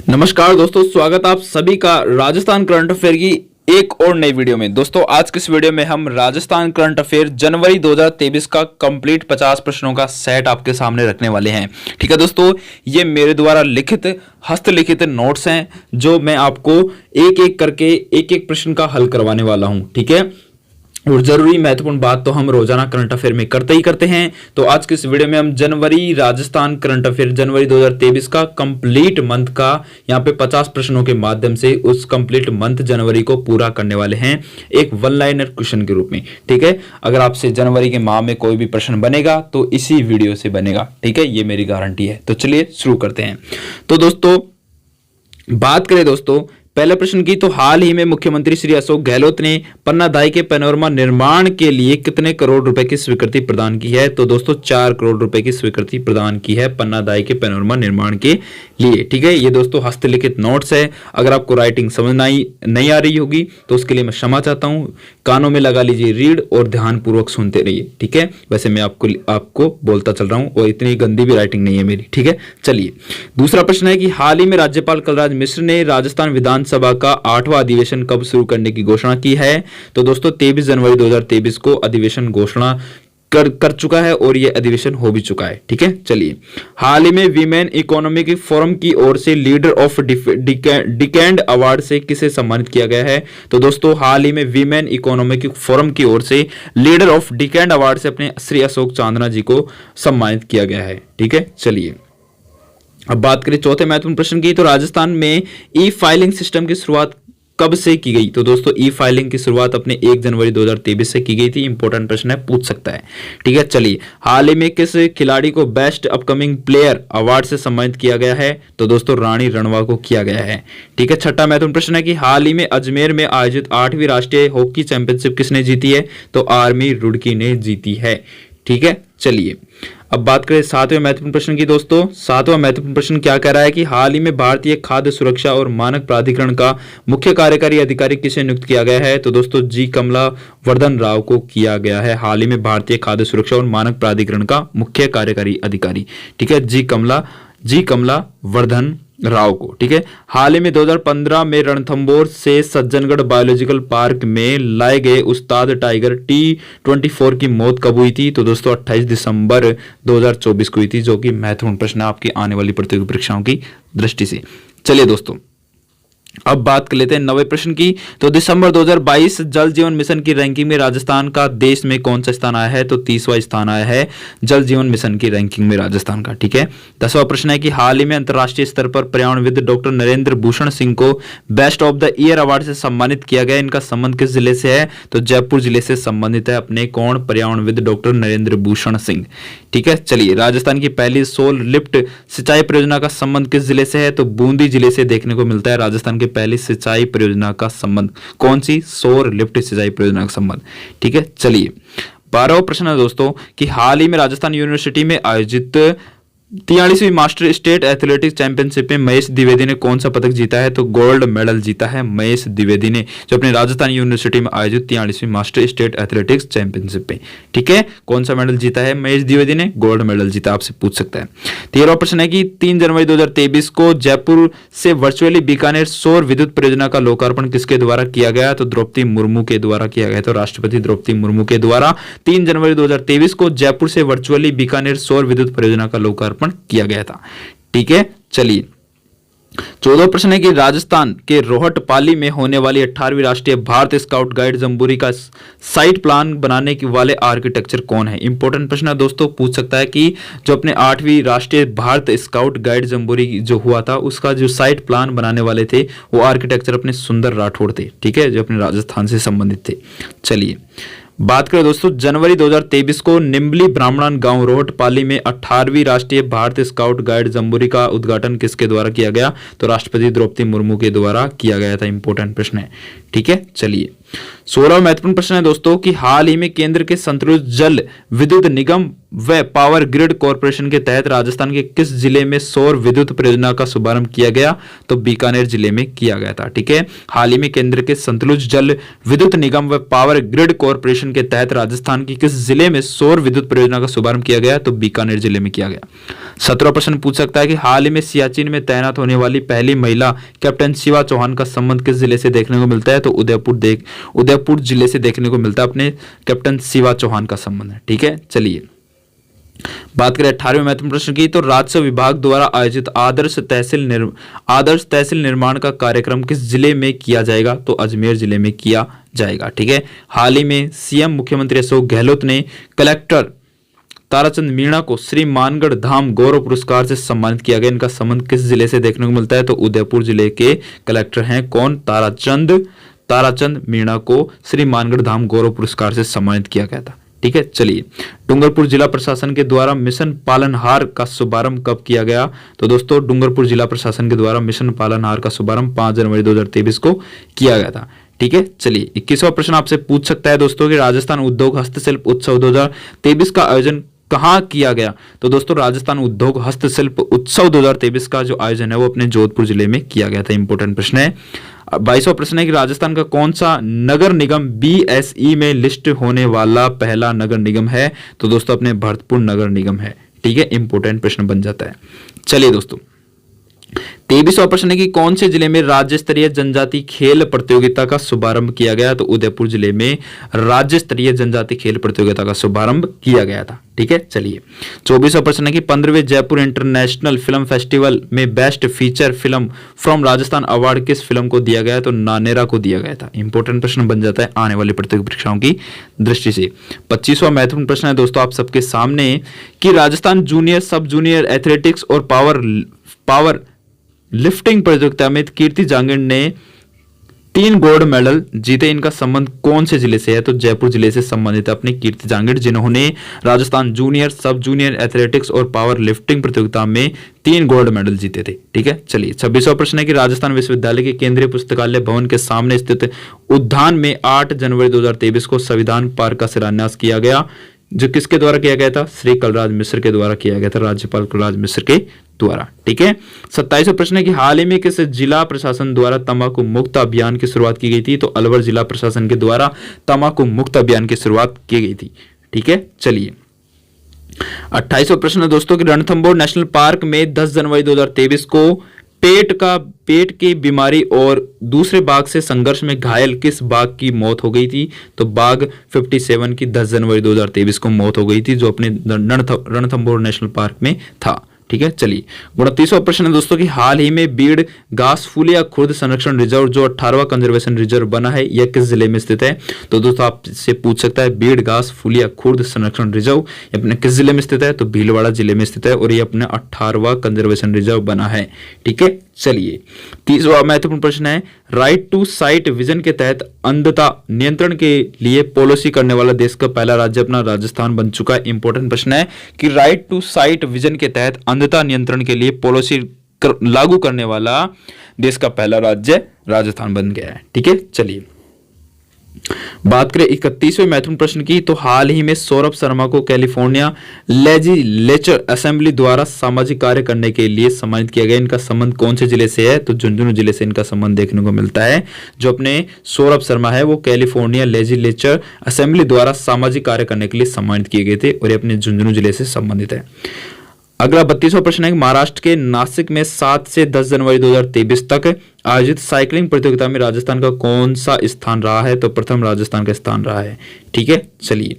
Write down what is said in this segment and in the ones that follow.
नमस्कार दोस्तों, स्वागत आप सभी का राजस्थान करंट अफेयर की एक और नई वीडियो में। दोस्तों आज के इस वीडियो में हम राजस्थान करंट अफेयर जनवरी 2023 का कंप्लीट 50 प्रश्नों का सेट आपके सामने रखने वाले हैं। ठीक है दोस्तों, ये मेरे द्वारा लिखित हस्तलिखित नोट्स हैं जो मैं आपको एक एक करके एक एक प्रश्न का हल करवाने वाला हूं। ठीक है, और जरूरी महत्वपूर्ण बात तो हम रोजाना करंट अफेयर में करते ही करते हैं। तो आज के इस वीडियो में हम जनवरी राजस्थान करंट अफेयर जनवरी 2023 का कंप्लीट मंथ का यहाँ पे 50 प्रश्नों के माध्यम से उस कंप्लीट मंथ जनवरी को पूरा करने वाले हैं एक वन लाइनर क्वेश्चन के रूप में। ठीक है, अगर आपसे जनवरी के माह में कोई भी प्रश्न बनेगा तो इसी वीडियो से बनेगा। ठीक है, ये मेरी गारंटी है। तो चलिए शुरू करते हैं। तो दोस्तों बात करें दोस्तों पहले प्रश्न की, तो हाल ही में मुख्यमंत्री श्री अशोक गहलोत ने पन्नाधाई के पैनोरमा निर्माण के लिए कितने करोड़ रुपए की स्वीकृति प्रदान की है? तो दोस्तों 4 करोड़ रुपए की स्वीकृति प्रदान की है पन्नाधाई के पैनोरमा निर्माण के लिए। ठीक है, ये दोस्तों हस्तलिखित नोट्स है। अगर आपको राइटिंग समझ नहीं आ रही होगी तो उसके लिए मैं क्षमा चाहता हूं। कानों में लगा लीजिए रीड और ध्यानपूर्वक सुनते रहिए। ठीक है, वैसे मैं आपको बोलता चल रहा हूं और इतनी गंदी भी राइटिंग नहीं है मेरी। ठीक है, चलिए दूसरा प्रश्न है कि हाल ही में राज्यपाल कलराज मिश्र ने राजस्थान विधानसभा का 8वां अधिवेशन कब शुरू करने की घोषणा की है? तो दोस्तों 23 जनवरी 2023 को अधिवेशन घोषणा कर चुका है और यह अधिवेशन हो भी चुका है। ठीक है, चलिए हाल ही में वीमेन इकोनॉमिक फोरम की ओर से लीडर ऑफ डिकेंड अवार्ड से किसे सम्मानित किया गया है? तो दोस्तों हाल ही में वीमेन इकोनॉमिक फोरम की ओर से लीडर ऑफ डिकेंड अवार्ड से अपने श्री अशोक चांदना जी को सम्मानित किया गया है। ठीक है, चलिए अब बात करें चौथे महत्वपूर्ण प्रश्न की, तो राजस्थान में ई फाइलिंग सिस्टम की शुरुआत कब से की गई? तो दोस्तों ई फाइलिंग की शुरुआत अपने 1 जनवरी 2023 से की गई थी। इंपॉर्टेंट प्रश्न है, पूछ सकता है। ठीक है, चलिए हाल ही में किस खिलाड़ी को बेस्ट अपकमिंग प्लेयर अवार्ड से सम्मानित किया गया है? तो दोस्तों रानी रणवा को किया गया है। ठीक है, छठा महत्वपूर्ण प्रश्न है कि हाल ही में अजमेर में आयोजित 8वीं राष्ट्रीय हॉकी चैंपियनशिप किसने जीती है? तो आर्मी रुड़की ने जीती है। ठीक है, चलिए अब बात करें 7वें महत्वपूर्ण प्रश्न की। दोस्तों 7वां महत्वपूर्ण प्रश्न क्या कह रहा है कि हाल ही में भारतीय खाद्य सुरक्षा और मानक प्राधिकरण का मुख्य कार्यकारी अधिकारी किसे नियुक्त किया गया है? तो दोस्तों जी कमला वर्धन राव को किया गया है हाल ही में भारतीय खाद्य सुरक्षा और मानक प्राधिकरण का मुख्य कार्यकारी अधिकारी। ठीक है, जी कमला वर्धन राव को। ठीक है, हाल ही में 2015 में रणथंभौर से सज्जनगढ़ बायोलॉजिकल पार्क में लाए गए उस्ताद टाइगर T24 की मौत कब हुई थी? तो दोस्तों 28 दिसंबर 2024 को हुई थी, जो कि महत्वपूर्ण प्रश्न है आपकी आने वाली प्रतियोगी परीक्षाओं की दृष्टि से। चलिए दोस्तों अब बात कर लेते हैं 9वें प्रश्न की, तो दिसंबर 2022 जल जीवन मिशन की रैंकिंग में राजस्थान का देश में कौन सा स्थान आया है? तो 30वां स्थान आया है जल जीवन मिशन की रैंकिंग में राजस्थान का। ठीक है, 10वां प्रश्न है कि हाल ही में अंतर्राष्ट्रीय स्तर पर पर्यावरणविद डॉक्टर नरेंद्र भूषण सिंह को best of the year award से सम्मानित किया गया। इनका संबंध किस जिले से है? तो जयपुर जिले से संबंधित है अपने कौन? पर्यावरणविद डॉक्टर नरेंद्र भूषण सिंह। ठीक है, चलिए राजस्थान की पहली सोल लिफ्ट सिंचाई परियोजना का संबंध किस जिले से है? तो बूंदी जिले से देखने को मिलता है राजस्थान के पहली सिंचाई परियोजना का संबंध। कौन सी? सौर लिफ्ट सिंचाई परियोजना का संबंध। ठीक है, चलिए 12वां प्रश्न है दोस्तों कि हाल ही में राजस्थान यूनिवर्सिटी में आयोजित 43वीं मास्टर स्टेट एथलेटिक्स चैंपियनशिप में महेश द्विवेदी ने कौन सा पदक जीता है? तो गोल्ड मेडल जीता है महेश द्विवेदी ने, जो अपने राजस्थान यूनिवर्सिटी में आयोजित 43वीं मास्टर स्टेट एथलेटिक्स चैंपियनशिप में। ठीक है, कौन सा मेडल जीता है महेश द्विवेदी ने? गोल्ड मेडल जीता, आपसे पूछ सकता है। 13वां प्रश्न है कि 3 जनवरी 2023 को जयपुर से वर्चुअली बीकानेर सौर विद्युत परियोजना का लोकार्पण किसके द्वारा किया गया? तो द्रौपदी मुर्मू के द्वारा किया गया। तो राष्ट्रपति द्रौपदी मुर्मू के द्वारा 3 जनवरी 2023 को जयपुर से वर्चुअली बीकानेर सौर विद्युत परियोजना का लोकार्पण किया गया था। ठीक है, चलिए 14वां प्रश्न है कि राजस्थान के रोहट पाली में होने वाली 18वीं राष्ट्रीय भारत स्काउट गाइड जम्बूरी का साइट प्लान बनाने के वाले आर्किटेक्चर कौन है? इंपॉर्टेंट प्रश्न है दोस्तों, पूछ सकता है कि जो अपने 8वीं राष्ट्रीय भारत स्काउट गाइड जम्बूरी जो हुआ था उसका जो साइट प्लान बनाने वाले थे वो आर्किटेक्चर अपने सुंदर राठौड़ थे। ठीक है, जो अपने राजस्थान से संबंधित थे। चलिए बात करें दोस्तों जनवरी 2023 को निम्बली ब्राह्मण गांव रोहट पाली में 18वीं राष्ट्रीय भारत स्काउट गाइड जम्बूरी का उद्घाटन किसके द्वारा किया गया? तो राष्ट्रपति द्रौपदी मुर्मू के द्वारा किया गया था। इंपॉर्टेंट प्रश्न है। ठीक है, चलिए 16वां महत्वपूर्ण प्रश्न है दोस्तों कि हाल ही में केंद्र के संतुलित जल विद्युत निगम व पावर ग्रिड कॉरपोरेशन के तहत राजस्थान के किस जिले में सौर विद्युत परियोजना का शुभारंभ किया गया? तो बीकानेर जिले में किया गया था। ठीक है, हाल ही में केंद्र के संतुलित जल विद्युत निगम व पावर ग्रिड कॉरपोरेशन के तहत राजस्थान की किस जिले में सौर विद्युत परियोजना का शुभारंभ किया गया? तो बीकानेर जिले में किया गया। 17वां प्रश्न पूछ सकता है कि हाल ही में सियाचिन में तैनात होने वाली पहली महिला कैप्टन शिवा चौहान का संबंध किस जिले से देखने को मिलता है? तो उदयपुर जिले से देखने को मिलता है अपने कैप्टन शिवा चौहान का संबंध है। ठीक है, चलिए बात करें 18वें महत्वपूर्ण प्रश्न की, तो राजस्व विभाग द्वारा आयोजित आदर्श तहसील निर्माण का कार्यक्रम किस जिले में किया जाएगा? तो अजमेर जिले में किया जाएगा। ठीक है, हाल ही में सीएम मुख्यमंत्री अशोक गहलोत ने कलेक्टर ताराचंद मीणा को श्री मानगढ़ धाम गौरव पुरस्कार से सम्मानित किया गया। इनका संबंध किस जिले से देखने को मिलता है? तो उदयपुर जिले के कलेक्टर हैं कौन? ताराचंद मीणा को श्री मानगढ़ धाम गौरव पुरस्कार से सम्मानित किया गया था। ठीक है, चलिए डूंगरपुर जिला प्रशासन के द्वारा मिशन पालनहार का शुभारंभ कब किया गया? तो दोस्तों डूंगरपुर जिला प्रशासन के द्वारा मिशन पालनहार का शुभारंभ 5 जनवरी 2023 को किया गया था। ठीक है, चलिए 21वां प्रश्न आपसे पूछ सकता है दोस्तों कि राजस्थान उद्योग हस्तशिल्प उत्सव 2023 का आयोजन कहाँ किया गया? तो दोस्तों राजस्थान उद्योग हस्तशिल्प उत्सव 2023 का जो आयोजन है वो अपने जोधपुर जिले में किया गया था। इंपोर्टेंट प्रश्न है। 22वां प्रश्न है कि राजस्थान का कौन सा नगर निगम BSE में लिस्ट होने वाला पहला नगर निगम है? तो दोस्तों अपने भरतपुर नगर निगम है। ठीक है, इंपोर्टेंट प्रश्न बन जाता है। चलिए दोस्तों 23वां प्रश्न है कि कौन से जिले में राज्य स्तरीय जनजाति खेल प्रतियोगिता का शुभारंभ किया गया? तो उदयपुर जिले में राज्य स्तरीय जनजाति खेल प्रतियोगिता का शुभारंभ किया गया था। ठीक है, चलिए 24वां प्रश्न है कि 15वें जयपुर इंटरनेशनल फिल्म फेस्टिवल में best feature film from Rajasthan award किस फिल्म को दिया गया? तो नानेरा को दिया गया था। इंपोर्टेंट प्रश्न बन जाता है आने वाली प्रतियोगिता परीक्षाओं की दृष्टि से। 25वां महत्वपूर्ण प्रश्न है दोस्तों आप सबके सामने कि राजस्थान जूनियर सब जूनियर एथलेटिक्स और पावर लिफ्टिंग प्रतियोगिता में कीर्ति जांगिड़ ने 3 गोल्ड मेडल जीते। इनका संबंध कौन से जिले से है? तो जयपुर जिले से संबंधित अपनी कीर्ति जांगिड़, जिन्होंने राजस्थान जूनियर सब जूनियर एथलेटिक्स और पावर लिफ्टिंग प्रतियोगिता में 3 गोल्ड मेडल जीते थे। ठीक है, चलिए 26वां प्रश्न है कि राजस्थान विश्वविद्यालय के केंद्रीय पुस्तकालय भवन के सामने स्थित उद्यान में 8 जनवरी 2023 को संविधान पार्क का शिलान्यास किया गया, जो किसके द्वारा किया गया था? श्री कलराज मिश्र के द्वारा किया गया था, राज्यपाल कलराज मिश्र के द्वारा। ठीक है, 27वां प्रश्न है कि हाल ही में किस जिला प्रशासन द्वारा तंबाकू मुक्त अभियान की शुरुआत की गई थी? तो अलवर जिला प्रशासन के द्वारा तंबाकू मुक्त अभियान की शुरुआत की गई थी। ठीक है, चलिए 28वां प्रश्न है दोस्तों कि रणथंभौर नेशनल पार्क में 10 जनवरी 2023 को पेट की बीमारी और दूसरे बाघ से संघर्ष में घायल किस बाघ की मौत हो गई थी? तो बाघ 57 की 10 जनवरी 2023 को मौत हो गई थी, जो अपने रणथंभौर नेशनल पार्क में था। ठीक है, चलिए 29वां प्रश्न है दोस्तों कि हाल ही में बीड़ घासफुलिया खुर्द संरक्षण रिजर्व जो 18वां कंजर्वेशन रिजर्व बना है, यह किस जिले में स्थित है? तो दोस्तों आपसे पूछ सकता है बीड़ घासफुलिया खुर्द संरक्षण रिजर्व अपने किस जिले में स्थित है? तो भीलवाड़ा जिले में स्थित है और ये अपने 18वां कंजर्वेशन रिजर्व बना है। ठीक है, चलिए 30वां महत्वपूर्ण प्रश्न है राइट टू साइट विजन के तहत अंधता नियंत्रण के लिए पॉलिसी करने वाला देश का पहला राज्य अपना राजस्थान बन चुका है। इंपॉर्टेंट प्रश्न है कि राइट टू साइट विजन के तहत अंधता नियंत्रण के लिए पॉलिसी लागू करने वाला देश का पहला राज्य राजस्थान बन गया है। ठीक है, चलिए बात करें 31वें महत्वपूर्ण प्रश्न की, तो हाल ही में सौरभ शर्मा को कैलिफोर्निया लेजिस्लेचर असेंबली द्वारा सामाजिक कार्य करने के लिए सम्मानित किया गया। इनका संबंध कौन से जिले से है? तो झुंझुनू जिले से इनका संबंध देखने को मिलता है। जो अपने सौरभ शर्मा है वो कैलिफोर्निया लेजिस्लेचर असेंबली द्वारा सामाजिक कार्य करने के लिए सम्मानित किए गए थे और ये अपने झुंझुनू जिले से संबंधित है। अगला 32वां प्रश्न है महाराष्ट्र के नासिक में 7 से 10 जनवरी 2023 तक आयोजित साइकिलिंग प्रतियोगिता में राजस्थान का कौन सा स्थान रहा है? तो प्रथम राजस्थान का स्थान रहा है। ठीक है, चलिए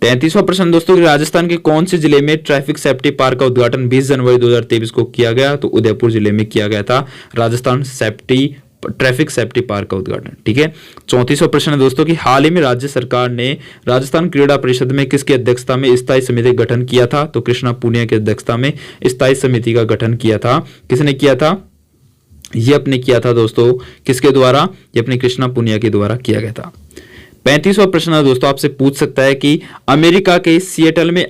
33वां प्रश्न दोस्तों राजस्थान के कौन से जिले में ट्रैफिक सेफ्टी पार्क का उद्घाटन 20 जनवरी 2023 को किया गया? तो उदयपुर जिले में किया गया था राजस्थान ट्रैफिक सेफ्टी पार्क का उद्घाटन। ठीक है, 34वां प्रश्न है दोस्तों कि हाल ही में राज्य सरकार ने राजस्थान क्रीड़ा परिषद में किसकी अध्यक्षता में स्थायी समिति का गठन किया था? तो कृष्णा पुनिया की अध्यक्षता में स्थायी समिति का गठन किया था। किसने किया था? ये अपने किया था दोस्तों किसके द्वारा? ये अपने कृष्णा पुनिया के द्वारा किया गया था। 35वां प्रश्न है दोस्तों आपसे पूछ सकता है कि अमेरिका के सिएटल में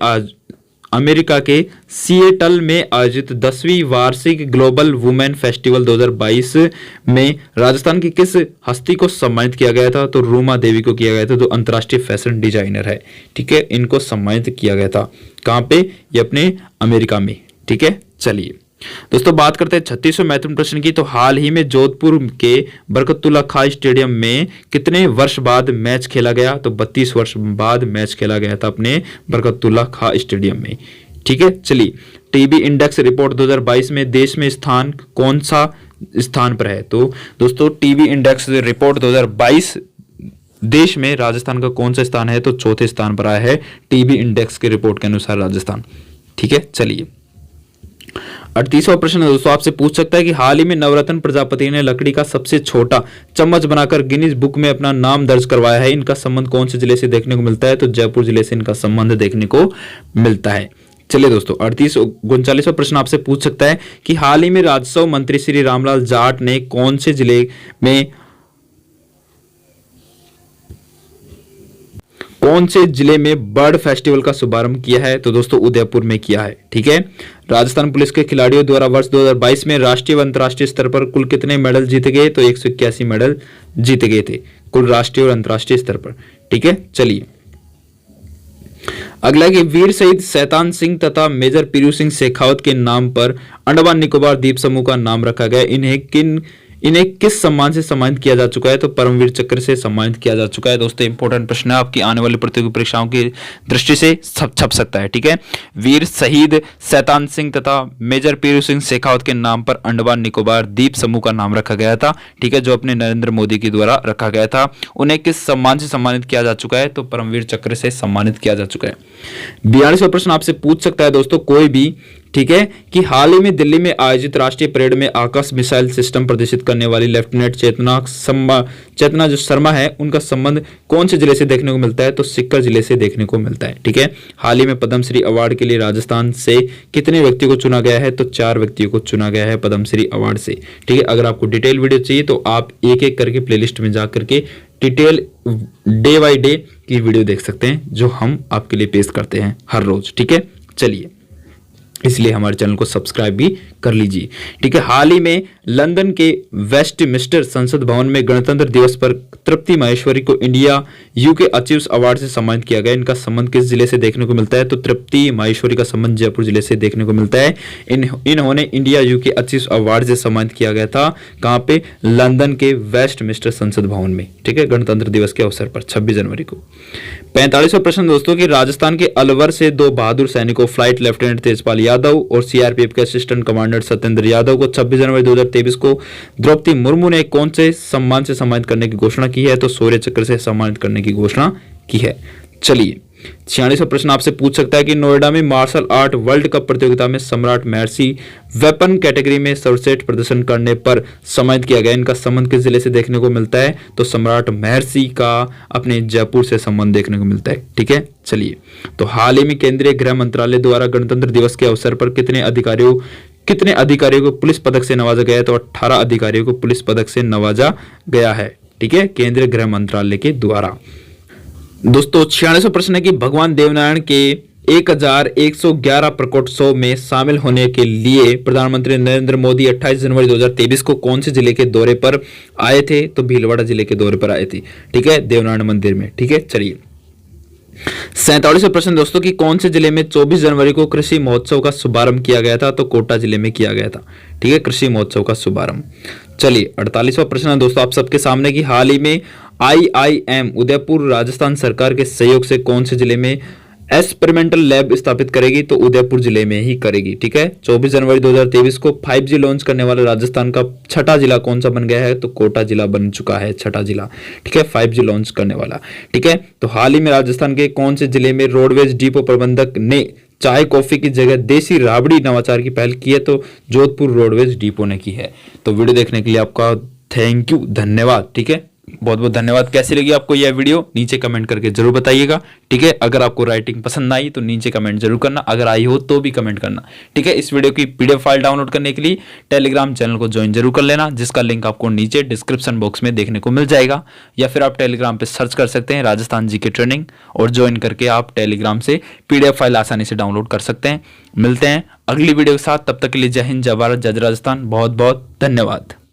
अमेरिका के सिएटल में आयोजित 10वीं वार्षिक ग्लोबल वुमेन फेस्टिवल 2022 में राजस्थान की किस हस्ती को सम्मानित किया गया था? तो रूमा देवी को किया गया था, जो अंतर्राष्ट्रीय फैशन डिजाइनर है। ठीक है, इनको सम्मानित किया गया था। कहां पे? ये अपने अमेरिका में। ठीक है, चलिए दोस्तों बात करते हैं 36वें महत्वपूर्ण प्रश्न की। तो हाल ही में जोधपुर के बरकतुल्ला खां स्टेडियम में कितने वर्ष बाद मैच खेला गया? तो 32 वर्ष बाद मैच खेला गया था अपने बरकतुल्ला खां स्टेडियम में। ठीक है, चलिए टीबी इंडेक्स रिपोर्ट 2022 में देश में स्थान कौन सा स्थान पर है? तो दोस्तों टीबी इंडेक्स रिपोर्ट 2022 देश में राजस्थान का कौन सा स्थान है? तो चौथे स्थान पर आया है टीबी इंडेक्स के रिपोर्ट के अनुसार राजस्थान। ठीक है, चलिए 38वां प्रश्न दोस्तों आपसे पूछ सकता है कि हाल ही में नवरत्न प्रजापति ने लकड़ी का सबसे छोटा चम्मच बनाकर गिनीज बुक में अपना नाम दर्ज करवाया है। इनका संबंध कौन से जिले से देखने को मिलता है? तो जयपुर जिले से इनका संबंध देखने को मिलता है। चलिए दोस्तों 39वां प्रश्न आपसे पूछ सकता है कि हाल ही में राजस्व मंत्री श्री रामलाल जाट ने कौन से जिले में बर्ड फेस्टिवल का शुभारंभ किया है? तो दोस्तों उदयपुर में किया है। ठीक है, राजस्थान पुलिस के खिलाड़ियों द्वारा वर्ष 2022 में राष्ट्रीय व अंतर्राष्ट्रीय स्तर पर कुल कितने मेडल जीते गए? तो 181 मेडल जीते गए थे कुल राष्ट्रीय और अंतर्राष्ट्रीय स्तर पर। ठीक है, चलिए अगला कि वीर शहीद शैतान सिंह तथा मेजर पीरू सिंह शेखावत के नाम पर अंडमान निकोबार द्वीप समूह का नाम रखा गया। इन्हें किस सम्मान से सम्मानित किया जा चुका है? तो परमवीर चक्र से सम्मानित किया जा चुका है। दोस्तों इंपॉर्टेंट प्रश्न है, आपकी आने वाली प्रतियोगी परीक्षाओं की दृष्टि से छप सकता है। ठीक है, वीर शहीद शैतान सिंह तथा मेजर पीरू सिंह शेखावत के नाम पर अंडमान निकोबार द्वीप समूह का नाम रखा गया था। ठीक है, जो अपने नरेंद्र मोदी के द्वारा रखा गया था। उन्हें किस सम्मान से सम्मानित किया जा चुका है? तो परमवीर चक्र से सम्मानित किया जा चुका है। 42वां प्रश्न आपसे पूछ सकता है दोस्तों कोई भी, ठीक है, कि हाल ही में दिल्ली में आयोजित राष्ट्रीय परेड में आकाश मिसाइल सिस्टम प्रदर्शित करने वाली लेफ्टिनेंट चेतना जो शर्मा है, उनका संबंध कौन से जिले से देखने को मिलता है? तो सीकर जिले से देखने को मिलता है। ठीक है, हाल ही में पद्मश्री अवार्ड के लिए राजस्थान से कितने व्यक्तियों को चुना गया है? तो 4 व्यक्तियों को चुना गया है पद्मश्री अवार्ड से। ठीक है, अगर आपको डिटेल वीडियो चाहिए तो आप एक एक करके प्लेलिस्ट में जा करके डिटेल डे बाय डे की वीडियो देख सकते हैं, जो हम आपके लिए पेश करते हैं हर रोज। ठीक है, चलिए इसलिए हमारे चैनल को सब्सक्राइब भी कर लीजिए। ठीक है, हाल ही में लंदन के वेस्टमिंस्टर संसद भवन में गणतंत्र दिवस पर तृप्ति माहेश्वरी को इंडिया यूके अचीव्स अवार्ड से सम्मानित किया गया। इनका संबंध किस जिले से देखने को मिलता है? तो तृप्ति माहेश्वरी का संबंध जयपुर जिले से देखने को मिलता है। इन्होंने इंडिया यूके अचीव्स अवार्ड से सम्मानित किया गया था। कहां पे? लंदन के वेस्टमिंस्टर संसद भवन में। ठीक है, गणतंत्र दिवस के अवसर पर 26 जनवरी को। 45वां प्रश्न दोस्तों कि राजस्थान के अलवर से 2 बहादुर सैनिकों फ्लाइट लेफ्टिनेंट तेजपाल यादव और सीआरपीएफ के असिस्टेंट कमांडर सत्येंद्र यादव को 26 जनवरी 2023 को द्रौपदी मुर्मू ने कौन से सम्मान से सम्मानित करने की घोषणा की है? तो शौर्य चक्र से सम्मानित करने की घोषणा की है। चलिए 46वां प्रश्न आपसे पूछ सकता है कि नोएडा में मार्शल आर्ट वर्ल्ड कप प्रतियोगिता में सम्राट महर्षि वेपन कैटेगरी में सर्वश्रेष्ठ प्रदर्शन करने पर सम्मानित किया गया। इनका संबंध किस जिले से देखने को मिलता है? तो सम्राट महर्षि का अपने जयपुर से संबंध देखने को मिलता है। ठीक है, चलिए तो हाल ही में केंद्रीय गृह मंत्रालय द्वारा गणतंत्र दिवस के अवसर पर कितने अधिकारियों को पुलिस पदक से नवाजा गया है? तो 18 अधिकारियों को पुलिस पदक से नवाजा गया है। ठीक है, केंद्रीय गृह मंत्रालय के द्वारा। दोस्तों 46वां प्रश्न है कि भगवान देवनारायण के 1111 प्रकोत्सव में शामिल होने के लिए प्रधानमंत्री नरेंद्र मोदी 28 जनवरी 2023 को कौन से जिले के दौरे पर आए थे? तो भीलवाड़ा जिले के दौरे पर आए थे। ठीक है, देवनारायण मंदिर में। ठीक है, चलिए 47वां प्रश्न दोस्तों कि कौन से जिले में 24 जनवरी को कृषि महोत्सव का शुभारंभ किया गया था? तो कोटा जिले में किया गया था। ठीक है, कृषि महोत्सव का शुभारंभ। चलिए 48वां प्रश्न दोस्तों आप सबके सामने कि हाल ही में IIM उदयपुर राजस्थान सरकार के सहयोग से कौन से जिले में एक्सपेरिमेंटल लैब स्थापित करेगी? तो उदयपुर जिले में ही करेगी। ठीक है, 24 जनवरी 2023 को 5G लॉन्च करने वाला राजस्थान का छठा जिला कौन सा बन गया है? तो कोटा जिला बन चुका है, छठा जिला। ठीक है, 5G लॉन्च करने वाला। ठीक है, तो हाल ही में राजस्थान के कौन से जिले में रोडवेज डिपो प्रबंधक ने चाय कॉफी की जगह देसी राबड़ी नवाचार की पहल की है? तो जोधपुर रोडवेज डिपो ने की है। तो वीडियो देखने के लिए आपका थैंक यू, धन्यवाद। ठीक है। बहुत बहुत धन्यवाद। कैसी लगी आपको यह वीडियो नीचे कमेंट करके जरूर बताइएगा, ठीक है। अगर आपको राइटिंग पसंद आई तो नीचे कमेंट जरूर करना, अगर आई हो तो भी कमेंट करना, ठीक है। इस वीडियो की पीडीएफ फाइल डाउनलोड करने के लिए टेलीग्राम चैनल को ज्वाइन जरूर कर लेना, जिसका लिंक आपको नीचे डिस्क्रिप्शन बॉक्स में देखने को मिल जाएगा, या फिर आप टेलीग्राम पर सर्च कर सकते हैं राजस्थान जीके ट्रेनिंग और ज्वाइन करके आप टेलीग्राम से पीडीएफ फाइल आसानी से डाउनलोड कर सकते हैं। मिलते हैं अगली वीडियो के साथ, तब तक के लिए जय हिंद, जय भारत, जय राजस्थान। बहुत बहुत धन्यवाद।